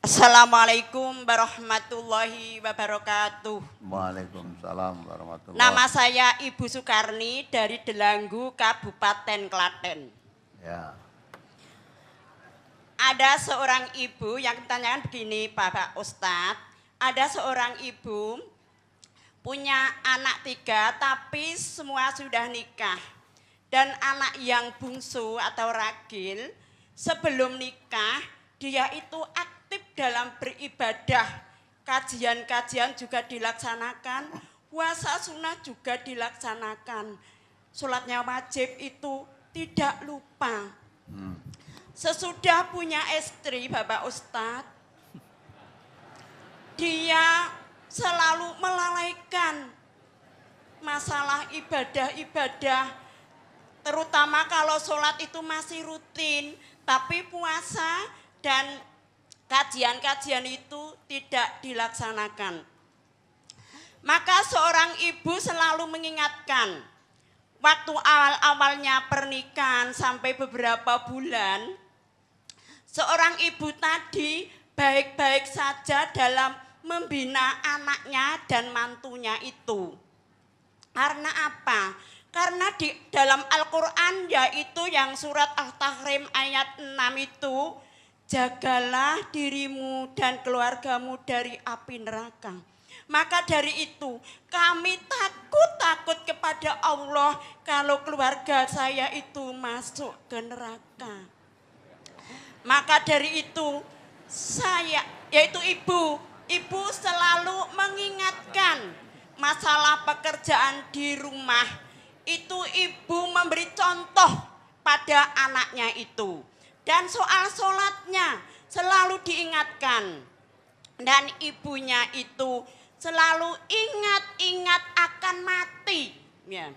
Assalamualaikum warahmatullahi wabarakatuh. Waalaikumsalam warahmatullahi wabarakatuh. Nama saya Ibu Sukarni dari Delanggu, Kabupaten Klaten. Ya. Ada seorang ibu yang ditanyakan begini, Bapak Ustadz. Ada seorang ibu punya anak 3 tapi semua sudah nikah. Dan anak yang bungsu atau ragil sebelum nikah dia itu aktif dalam beribadah, kajian-kajian juga dilaksanakan, puasa sunnah juga dilaksanakan, sholatnya wajib itu tidak lupa. Sesudah punya istri, Bapak Ustadz, dia selalu melalaikan masalah ibadah-ibadah, terutama kalau sholat itu masih rutin, tapi puasa dan kajian-kajian itu tidak dilaksanakan. Maka seorang ibu selalu mengingatkan, waktu awal-awalnya pernikahan sampai beberapa bulan, seorang ibu tadi baik-baik saja dalam membina anaknya dan mantunya itu. Karena apa? Karena di dalam Al-Quran yaitu yang surat Al-Tahrim ayat 6 itu, jagalah dirimu dan keluargamu dari api neraka. Maka dari itu kami takut kepada Allah kalau keluarga saya itu masuk ke neraka. Maka dari itu saya, yaitu ibu selalu mengingatkan masalah pekerjaan di rumah. Itu ibu memberi contoh pada anaknya itu. Dan soal sholatnya selalu diingatkan. Dan ibunya itu selalu ingat akan mati. Ya.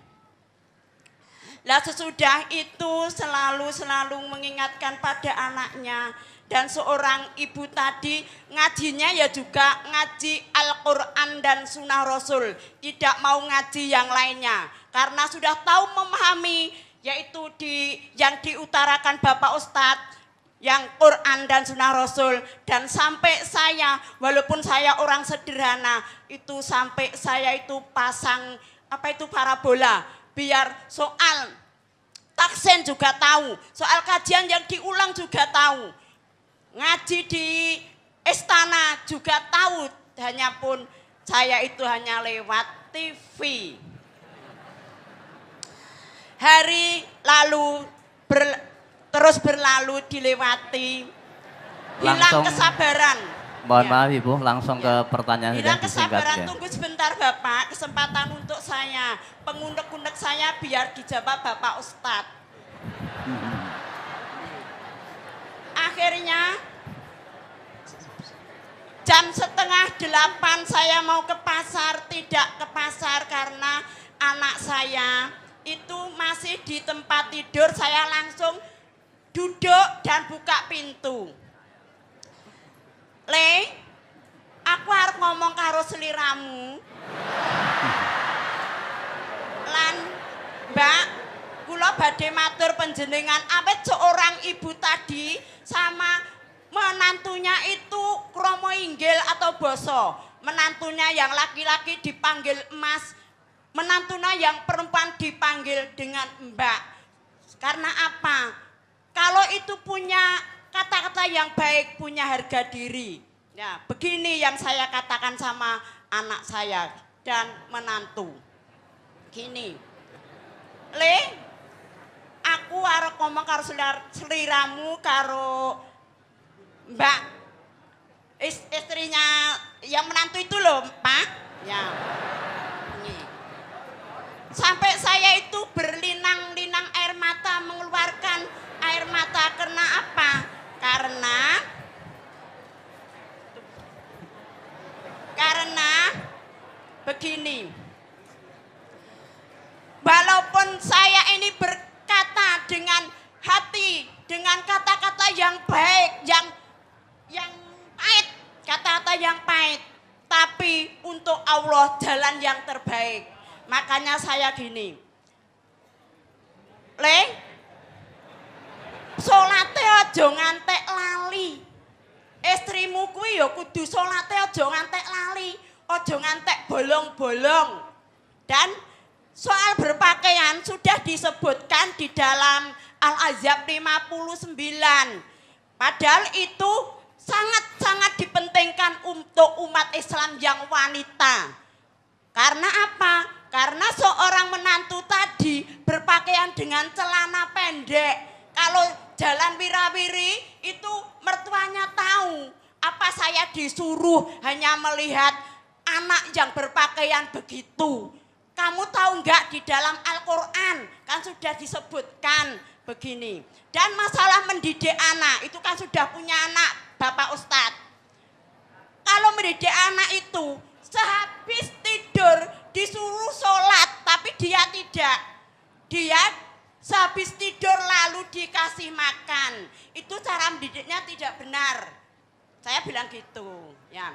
Nah sesudah itu selalu mengingatkan pada anaknya. Dan seorang ibu tadi ngajinya ya juga ngaji Al-Quran dan Sunnah Rasul. Tidak mau ngaji yang lainnya. Karena sudah tahu memahami yaitu yang diutarakan Bapak Ustadz, yang Quran dan Sunnah Rasul. Dan sampai saya, walaupun saya orang sederhana, itu sampai saya itu pasang parabola, biar soal taksen juga tahu, soal kajian yang diulang juga tahu, ngaji di istana juga tahu, hanya pun saya itu hanya lewat TV. Hari lalu terus berlalu dilewati, hilang kesabaran. Mohon maaf Ibu, langsung ke pertanyaan hilang sudah disingkat kesabaran, ya. tunggu sebentar Bapak, kesempatan untuk saya, pengundek-undek saya biar dijawab Bapak Ustadz. Akhirnya jam 7:30 saya mau ke pasar, tidak ke pasar karena anak saya itu masih di tempat tidur. Saya langsung duduk dan buka pintu. Le, aku harus ngomong karo seliramu. Lan, Mbak, kula badhe matur panjenengan awet seorang ibu tadi sama menantunya itu kromo inggil atau boso. Menantunya yang laki-laki dipanggil Mas, menantunya yang perempuan dipanggil dengan Mbak. Karena apa? Kalau itu punya kata-kata yang baik, punya harga diri. Ya, begini yang saya katakan sama anak saya dan menantu. Gini, Le, aku arep ngomong karo seliramu karo Mbak istrinya yang menantu itu loh, Pak. Ya. Sampai saya itu berlinang-linang air mata, mengeluarkan air mata. Karena apa? Karena begini, walaupun saya ini berkata dengan hati, dengan kata-kata yang baik, yang pahit, kata-kata yang pahit, tapi untuk Allah jalan yang terbaik. Makanya saya gini, Le, salate aja ngantek lali. Istri istrimu kuwi ya kudu salate aja ngantek lali, aja ngantek bolong-bolong. Dan soal berpakaian sudah disebutkan di dalam Al-Ahzab 59. Padahal itu sangat-sangat dipentingkan untuk umat Islam yang wanita. Karena apa? Karena seorang menantu tadi berpakaian dengan celana pendek. Kalau jalan wirawiri itu mertuanya tahu. Apa saya disuruh hanya melihat anak yang berpakaian begitu. Kamu tahu enggak di dalam Al-Quran kan sudah disebutkan begini. Dan masalah mendidik anak itu kan sudah punya anak Bapak Ustadz. Kalau mendidik anak itu sehabis tidur disuruh sholat tapi dia tidak. Dia sehabis tidur lalu dikasih makan. Itu cara mendidiknya tidak benar. Saya bilang gitu. Ya.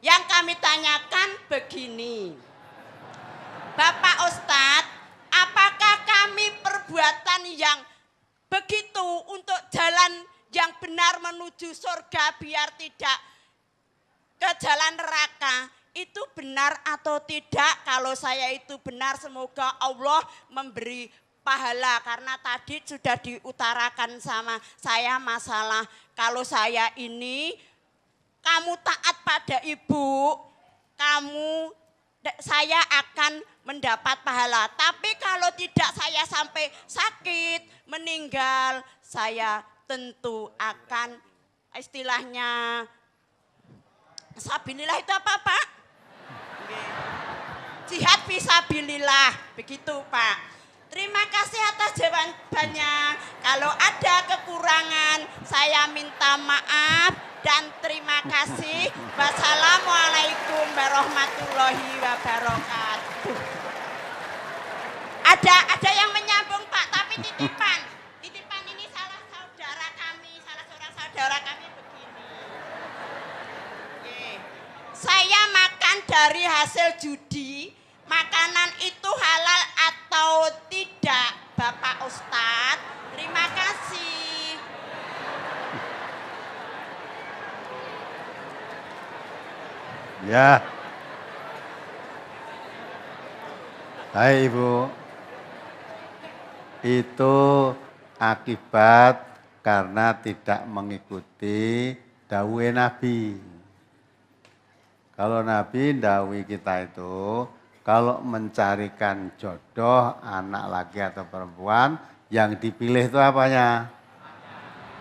Yang kami tanyakan begini. Bapak Ustadz, apakah kami perbuatan yang begitu untuk jalan yang benar menuju surga biar tidak ke jalan neraka, itu benar atau tidak? Kalau saya itu benar, semoga Allah memberi pahala. Karena tadi sudah diutarakan sama saya masalah kalau saya ini, kamu taat pada ibu, saya akan mendapat pahala. Tapi kalau tidak saya sampai sakit, meninggal, saya tentu akan istilahnya sabilillah itu apa Pak? Jihad fisabilillah, begitu Pak. Terima kasih atas jawabannya. Kalau ada kekurangan saya minta maaf dan terima kasih. Wassalamualaikum warahmatullahi wabarakatuh. Ada yang menyambung Pak, tapi titipan. Titipan ini salah seorang saudara kami begini. Oke. Saya makan dari hasil judi, makanan itu halal atau tidak Bapak Ustadz? Terima kasih. Ya. Hai Ibu. Itu akibat karena tidak mengikuti dawuhe Nabi. Kalau Nabi dawuhi kita itu, kalau mencarikan jodoh anak laki atau perempuan, yang dipilih itu apanya?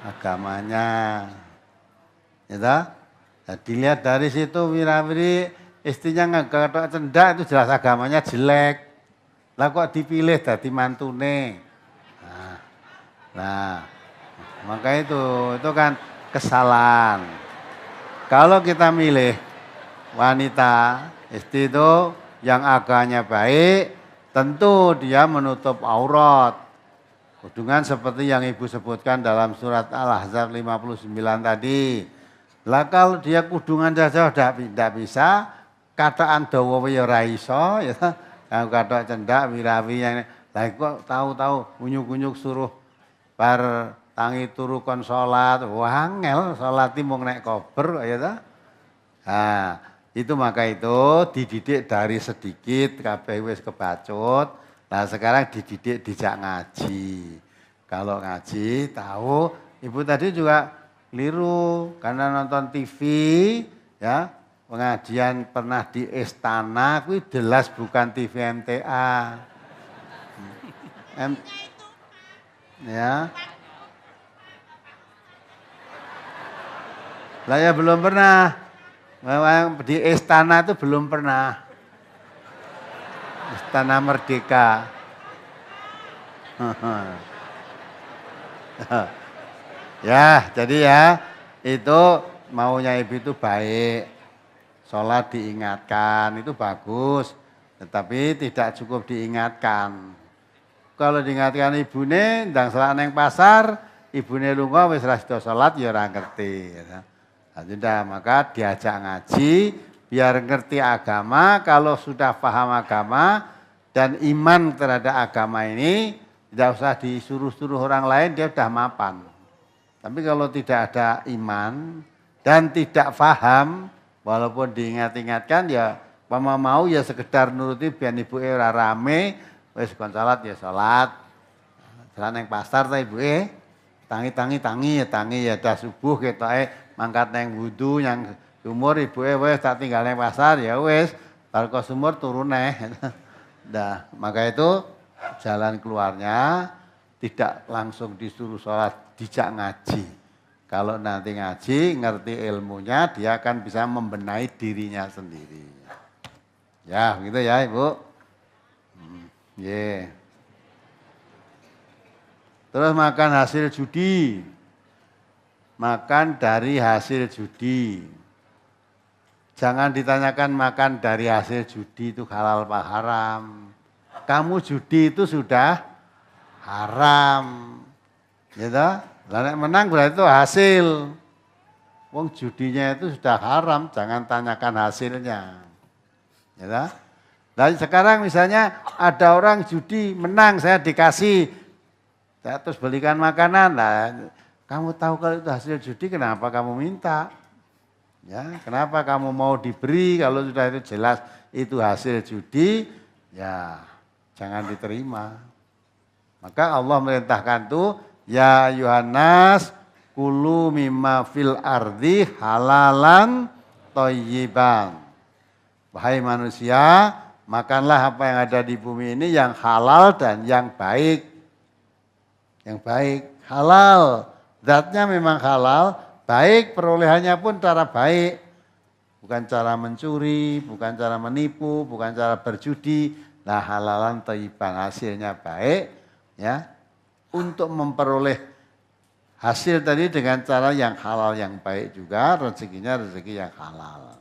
Agamanya. Ya toh? Nah, dilihat dari situ wirawiri istrinya nggak cendak itu jelas agamanya jelek. Lah kok dipilih dadi mantune. Nah, maka itu kan kesalahan. Kalau kita milih wanita istri itu yang agamanya baik, tentu dia menutup aurat. Kudungan seperti yang Ibu sebutkan dalam surat Al-Ahzab 59 tadi. Lah kalau dia kudungan saja tidak bisa, kataan dawa ya ora iso ya. Kalau kata cendak wirawi yang lah kok tahu-tahu unyuk-unyuk suruh bar tangi turu kon salat, wangel salat mung nek kober ya ta. Nah, itu maka itu dididik dari sedikit kabeh wis kebacut. Nah, sekarang dididik dijak ngaji. Kalau ngaji tahu, Ibu tadi juga keliru karena nonton TV ya. Pengajian pernah di istana, kuwi jelas bukan TV MTA. Ya. Lah ya belum pernah. Di istana itu belum pernah. Istana Merdeka. Ya, jadi ya itu maunya Ibu itu baik. Sholat diingatkan itu bagus, tetapi tidak cukup diingatkan. Kalau diingatkan ibune ndang salat nang pasar, ibune lunga wis ra sida salat ya ora ngerti. Sudah, maka diajak ngaji biar ngerti agama. Kalau sudah paham agama dan iman terhadap agama ini, tidak usah disuruh-suruh orang lain, dia sudah mapan. Tapi kalau tidak ada iman, dan tidak paham, walaupun diingat-ingatkan ya mau ya sekedar nuruti biar ibu ora rame, wis kon salat ya salat. Jalan yang pasar ta ibu tangi ya dah subuh ketoke mangkat nang wudu yang sumur ibu wis tak tinggal nang pasar ya wis bar kok sumur turun neh. Nah, maka itu jalan keluarnya tidak langsung disuruh sholat, dijak ngaji. Kalau nanti ngaji, ngerti ilmunya, dia akan bisa membenahi dirinya sendiri. Ya, begitu ya Ibu. Yeah. Terus makan hasil judi. Makan dari hasil judi. Jangan ditanyakan makan dari hasil judi itu halal apa haram. Kamu judi itu sudah haram. Gitu? Lah menang berarti itu hasil. Wong judinya itu sudah haram, jangan tanyakan hasilnya. Gitu? Nah sekarang misalnya ada orang judi menang, saya dikasih, saya terus belikan makanan. Nah, kamu tahu kalau itu hasil judi, kenapa kamu minta? Ya, kenapa kamu mau diberi kalau sudah itu jelas itu hasil judi, ya jangan diterima. Maka Allah merintahkan tuh, ya Yohanes, kulu mimma fil ardi halalan thayyiban. Wahai manusia, makanlah apa yang ada di bumi ini yang halal dan yang baik. Yang baik, halal. Zatnya memang halal, baik perolehannya pun cara baik. Bukan cara mencuri, bukan cara menipu, bukan cara berjudi. Nah halalan thayyiban, hasilnya baik. Ya, untuk memperoleh hasil tadi dengan cara yang halal yang baik juga, rezekinya rezeki yang halal.